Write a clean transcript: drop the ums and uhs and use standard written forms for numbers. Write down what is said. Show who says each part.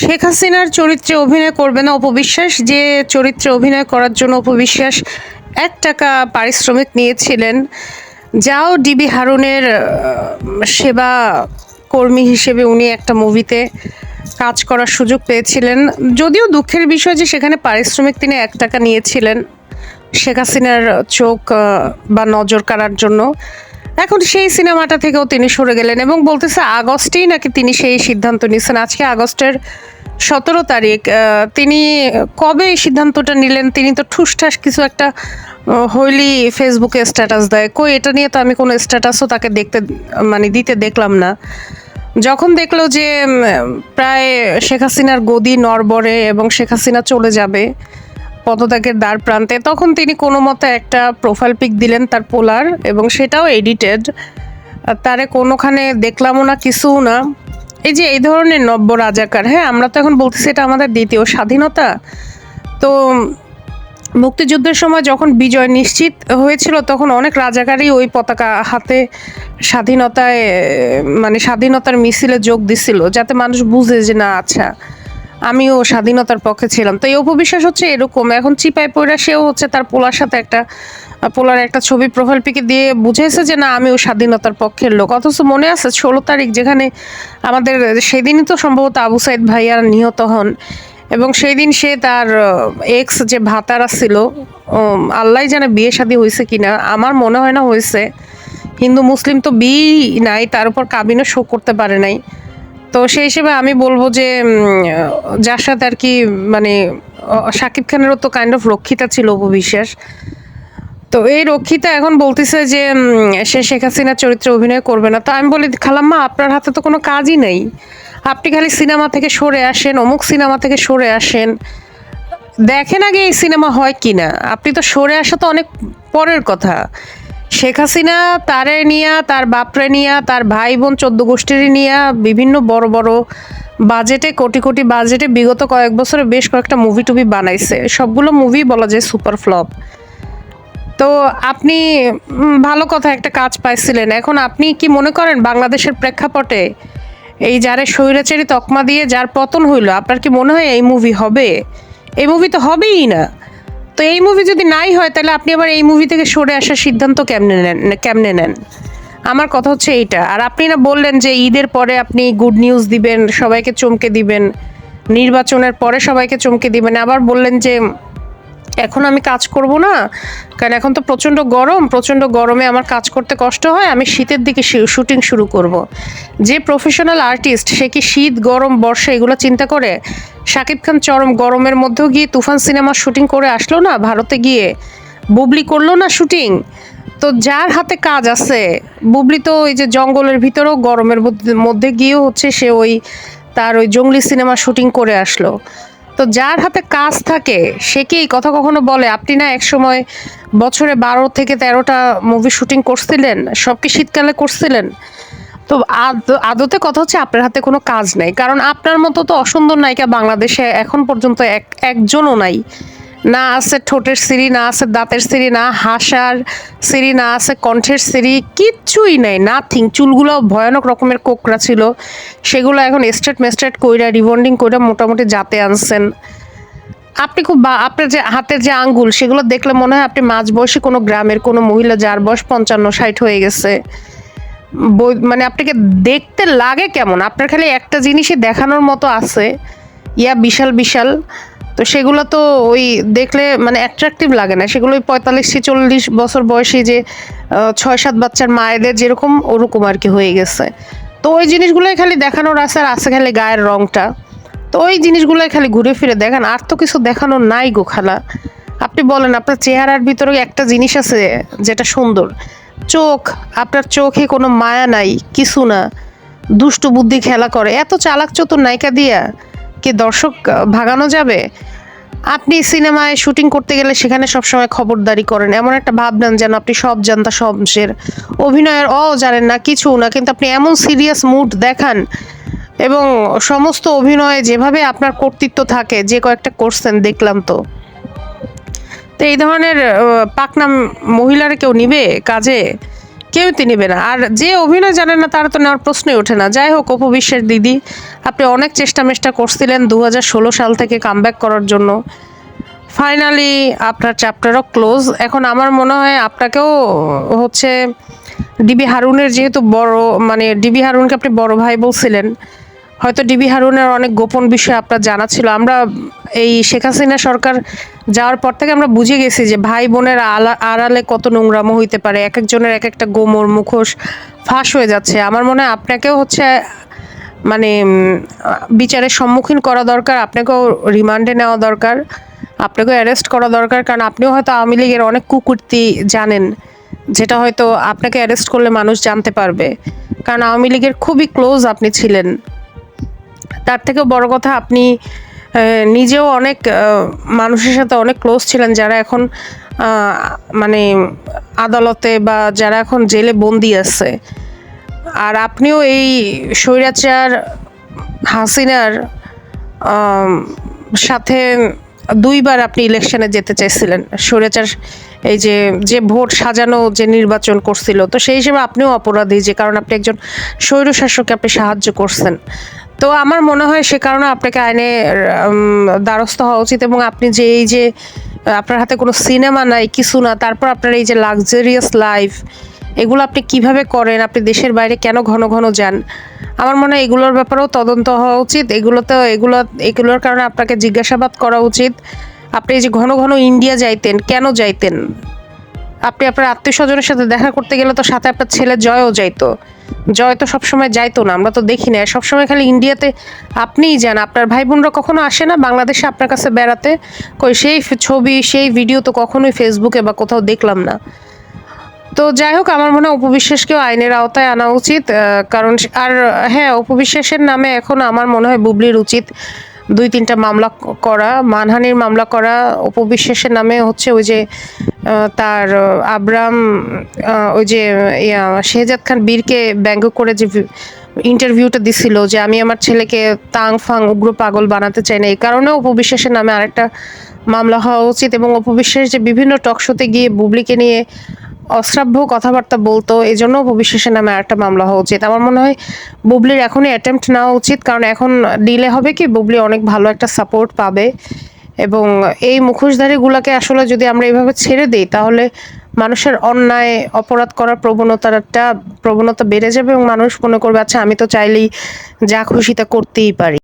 Speaker 1: শেখ হাসিনার চরিত্রে অভিনয় করবে না অপু বিশ্বাস। যে চরিত্রে অভিনয় করার জন্য অপু বিশ্বাস 1 টাকা পারিশ্রমিক নিয়েছিলেন, যাও ডিবি হারুনের সেবা কর্মী হিসেবে উনি একটা মুভিতে কাজ করার সুযোগ পেয়েছিলেন। যদিও দুঃখের বিষয় যে সেখানে পারিশ্রমিক তিনি 1 টাকা নিয়েছিলেন শেখ হাসিনার চোখ বা নজর কাড়ার জন্য। এখন সেই সিনেমাটা থেকেও তিনি সরে গেলেন এবং বলতেছে আগস্টেই নাকি তিনি সেই সিদ্ধান্ত নিয়েছেন। আজকে আগস্টের 17 তারিখ। তিনি কবে এই সিদ্ধান্তটা নিলেন? তিনি তো ঠুসঠাস কিছু একটা হইলি ফেসবুকে স্ট্যাটাস দেয়। কই এটা নিয়ে তো আমি কোনো স্ট্যাটাসও তাকে দিতে দেখলাম না। যখন দেখলো যে প্রায় শেখ হাসিনার গদি নড়বড়ে এবং শেখ হাসিনা চলে যাবে পদত্যাগের দ্বার প্রান্তে, তখন তিনি কোনো মতে একটা প্রোফাইল পিক দিলেন তার পোলার, এবং সেটাও এডিটেড। তারে কোনোখানে দেখলামও না, কিছুও না। এই যে এই ধরনের নব্য রাজাকার, হ্যাঁ আমরা তো এখন বলতেছি এটা আমাদের দ্বিতীয় স্বাধীনতা। তো মুক্তিযুদ্ধের সময় যখন বিজয় নিশ্চিত হয়েছিল তখন অনেক রাজাকারই ওই পতাকা হাতে স্বাধীনতার মিছিলে যোগ দিছিল, যাতে মানুষ বুঝে যে না আচ্ছা আমিও স্বাধীনতার পক্ষে ছিলাম। তো এই অপবিশ্বাস হচ্ছে এরকম, এখন চিপায় পড়া সেও হচ্ছে তার পোলার সাথে পোলার একটা ছবি প্রোফাইল পিকে দিয়ে বুঝেছে যে না আমিও স্বাধীনতার পক্ষের লোক। অথচ মনে আছে 16 তারিখ, যেখানে আমাদের সেদিনই তো সম্ভবত আবু সাইদ ভাইয়ার নিহত হন, এবং সেই দিন সে তার এক্স যে ভাতারা ছিল, আল্লাহ জানে বিয়ে শাদী হয়েছে কিনা, আমার মনে হয় না হয়েছে। হিন্দু মুসলিম তো বিয়ে নাই, তার উপর কাবিনও শো করতে পারে নাই। তো সেই হিসেবে আমি বলবো যে যার সাথে আর কি শাকিব খানেরও তো কাইন্ড অফ রক্ষিতা ছিল অপু বিশ্বাস। তো এই রক্ষিতা এখন বলতেছে যে সে শেখ হাসিনার চরিত্রে অভিনয় করবে না। তো আমি বলি খালাম্মা, আপনার হাতে তো কোনো কাজই নেই, আপনি খালি সিনেমা থেকে সরে আসেন, অমুক সিনেমা থেকে সরে আসেন, দেখেন আগে এই সিনেমা হয় কিনা। আপনি তো সরে আসা তো অনেক পরের কথা। শেখ হাসিনা তারে নিয়া, তার বাপরে নিয়া, তার ভাই বোন 14 গোষ্ঠীর নিয়া বিভিন্ন বড় বড় বাজেটে, কোটি কোটি বাজেটে বিগত কয়েক বছরে বেশ কয়েকটা মুভি টুভি বানাইছে। সবগুলো মুভি বলা যায় সুপার ফ্লপ। তো আপনি ভালো কথা একটা কাজ পাইছিলেন। এখন আপনি কি মনে করেন বাংলাদেশের প্রেক্ষাপটে এই যারে স্বৈরাচারী তকমা দিয়ে যার পতন হইল, আপনার কি মনে হয় এই মুভি হবে? এই মুভি তো হবেই না। তো এই মুভি যদি নাই হয় তাহলে আপনি আবার এই মুভি থেকে সরে আসার সিদ্ধান্ত কেমনে নেন? আমার কথা হচ্ছে এইটা। আর আপনি না বললেন যে ঈদের পরে আপনি গুড নিউজ দিবেন, সবাইকে চমকে দিবেন, নির্বাচনের পরে সবাইকে চমকে দিবেন। আবার বললেন যে এখন আমি কাজ করব না, কারণ এখন তো প্রচণ্ড গরমে আমার কাজ করতে কষ্ট হয়, আমি শীতের দিকে শুটিং শুরু করব। যে প্রফেশনাল আর্টিস্ট সে কি শীত গরম বর্ষা এগুলো চিন্তা করে? শাকিব খান চরম গরমের মধ্যেও গিয়ে তুফান সিনেমা শুটিং করে আসলো না, ভারতে গিয়ে বুবলি করলো না শুটিং। তো যার হাতে কাজ আছে, বুবলি তো ওই যে জঙ্গলের ভিতরেও গরমের মধ্যে গিয়েও হচ্ছে সে তার ওই জঙ্গলি সিনেমা শুটিং করে আসলো। তো যার হাতে কাজ থাকে সে কি এই কথা কখনো বলে? আপনি না একসময় বছরে 12 থেকে 13টা মুভি শুটিং করছিলেন, সব কি শীতকালে করছিলেন? তো আদতে কথা হচ্ছে আপনার হাতে কোনো কাজ নাই, কারণ আপনার মতো তো অসুন্দর নায়িকা বাংলাদেশে এখন পর্যন্ত একজনও নাই। না আছে ঠোঁটের সিঁড়ি, না আছে দাঁতের সিঁড়ি, না হাসার সিঁড়ি, না আছে কণ্ঠের সিঁড়ি, কিচ্ছুই নাই, নাথিং। চুলগুলো ভয়ানক রকমের কোকড়া ছিল, সেগুলো এখন স্ট্রেট কইরা রিবন্ডিং কইরা মোটামুটি জাতে আনছেন। আপনি আপনার যে হাতের যে আঙ্গুল, সেগুলো দেখলে মনে হয় আপনি মাঝবয়সী কোনো গ্রামের কোনো মহিলা যার বয়স 55-60 হয়ে গেছে। আপনাকে দেখতে লাগে কেমন? আপনার খালি একটা জিনিসই দেখানোর মতো আছে, বিশাল বিশাল। তো সেগুলো তো ওই দেখলে অ্যাট্রাকটিভ লাগে না, সেগুলো ওই 45-40 বছর বয়সী যে 6-7 বাচ্চার মায়েদের যেরকম ওরকম আর কি হয়ে গেছে। তো ওই জিনিসগুলোই খালি দেখানোর আছে, আর আছে খালি গায়ের রংটা। তো ওই জিনিসগুলোই খালি ঘুরে ফিরে দেখান, আর তো কিছু দেখানোর নাই গো খালা। আপনি বলেন আপনার চেহারার ভিতরে একটা জিনিস আছে যেটা সুন্দর, চোখ। আপনার চোখে কোনো মায়া নাই, কিছু না, দুষ্টু বুদ্ধি খেলা করে। এত চালাক চতুর নায়িকা দিয়া কি দর্শক ভাগানো যাবে? আপনি সিনেমায় শুটিং করতে গেলে সেখানে সবসময় খবরদারি করেন, এমন একটা ভাব নেন যেন আপনি সব জানতা সবশের, অভিনয়ের জানেন না, কিছু না, কিন্তু আপনি এমন সিরিয়াস মুড দেখান এবং সমস্ত অভিনয়ে যেভাবে আপনার কর্তৃত্ব থাকে, যে কয়েকটা করছেন দেখলাম। তো এই ধরনের পাকনাম মহিলারা কেউ নিবে কাজে? কেউই তো নিবে না। আর যে অভিনয় জানে না তারা তো নেওয়ার প্রশ্নই ওঠে না। যাই হোক, অপু বিশ্বাস দিদি, আপনি অনেক চেষ্টা করছিলেন 2016 সাল থেকে কামব্যাক করার জন্য। ফাইনালি আপনার চ্যাপ্টারও ক্লোজ। এখন আমার মনে হয় আপনাকেও হচ্ছে ডিবি হারুনের যেহেতু বড়, মানে ডিবি হারুনকে আপনি বড় ভাই বলছিলেন, হয়তো ডিবি হারুনের অনেক গোপন বিষয় আপনার জানা ছিল। আমরা এই শেখ হাসিনা সরকার যাওয়ার পর থেকে আমরা বুঝে গেছি যে ভাই বোনের আড়ালে কত নোংরামো হইতে পারে, এক একজনের এক একটা গোমর মুখোশ ফাঁস হয়ে যাচ্ছে। আমার মনে হয় আপনাকেও হচ্ছে মানে বিচারের সম্মুখীন করা দরকার, আপনাকেও রিমান্ডে নেওয়া দরকার, আপনাকেও অ্যারেস্ট করা দরকার। কারণ আপনিও হয়তো আওয়ামী লীগের অনেক কুকীর্তি জানেন, যেটা হয়তো আপনাকে অ্যারেস্ট করলে মানুষ জানতে পারবে। কারণ আওয়ামী লীগের খুবই ক্লোজ আপনি ছিলেন। তার থেকেও বড় কথা, আপনি নিজেও অনেক মানুষের সাথে অনেক ক্লোজ ছিলেন যারা এখন মানে আদালতে বা যারা এখন জেলে বন্দি আছে। আর আপনিও এই স্বৈরাচার হাসিনার সাথে দুইবার আপনি ইলেকশনে যেতে চাইছিলেন। স্বৈরাচার এই যে যে ভোট সাজানো যে নির্বাচন করছিল, তো সেই হিসেবে আপনিও অপরাধী, যে কারণ আপনি একজন স্বৈরশাসককে আপনি সাহায্য করছেন। তো আমার মনে হয় সে কারণে আপনাকে আইনে দ্বারস্থ হওয়া উচিত। এবং আপনি যে এই যে আপনার হাতে কোনো সিনেমা নাই, কিছু না, তারপর আপনার এই যে লাক্সারিয়াস লাইফ, এগুলো আপনি কিভাবে করেন, আপনি দেশের বাইরে কেন ঘন ঘন যান, আমার মনে হয় এগুলোর ব্যাপারেও তদন্ত হওয়া উচিত। এগুলোর কারণে আপনাকে জিজ্ঞাসাবাদ করা উচিত। আপনি এই যে ঘন ঘন ইন্ডিয়া যাইতেন, কেন যাইতেন? আপনি আপনার আত্মীয় স্বজনের সাথে দেখা করতে গেলে তো সাথে আপনার ছেলে জয়ও যাইতো। জয় তো সবসময় যাইতো না, আমরা তো দেখি না। সবসময় খালি ইন্ডিয়াতে আপনিই যান, আপনার ভাই বোনরা কখনো আসে না বাংলাদেশে আপনার কাছে বেড়াতে? কই সেই ছবি সেই ভিডিও তো কখনোই ফেসবুকে বা কোথাও দেখলাম না। তো যাই হোক, আমার মনে হয় অপু বিশ্বাসকেও আইনের আওতায় আনা উচিত। কারণ আর হ্যাঁ, অপু বিশ্বাসের নামে এখন আমার মনে হয় বুবলির উচিত 2-3টা মামলা করা, মানহানির মামলা করা। অপু বিশ্বাসের নামে হচ্ছে ওই যে তার আবরাম, ওই যে শেহজাদ খান বীরকে ব্যঙ্গ করে যে ইন্টারভিউটা দিছিল যে আমি আমার ছেলেকে তাং ফাং উগ্র পাগল বানাতে চাই না, এই কারণে অপু বিশ্বাসের নামে আরেকটা মামলা হওয়া উচিত। এবং অপু বিশ্বাস যে বিভিন্ন টক শোতে গিয়ে বুবলিকে নিয়ে অশ্রাব্য কথাবার্তা বলতো, এই জন্য অপু বিশ্বাসের নামে আরেকটা মামলা হওয়া উচিত। আমার মনে হয় বুবলির এখনই অ্যাটেম্প্ট নেওয়া উচিত, কারণ এখন দিলে হবে কি, বুবলি অনেক ভালো একটা সাপোর্ট পাবে। এবং এই মুখোশধারীগুলোকে আসলে যদি আমরা এইভাবে ছেড়ে দিই, তাহলে মানুষের অন্যায় অপরাধ করার প্রবণতা বেড়ে যাবে এবং মানুষ মনে করবে আচ্ছা আমি তো চাইলেই যা খুশি তা করতেই পারি।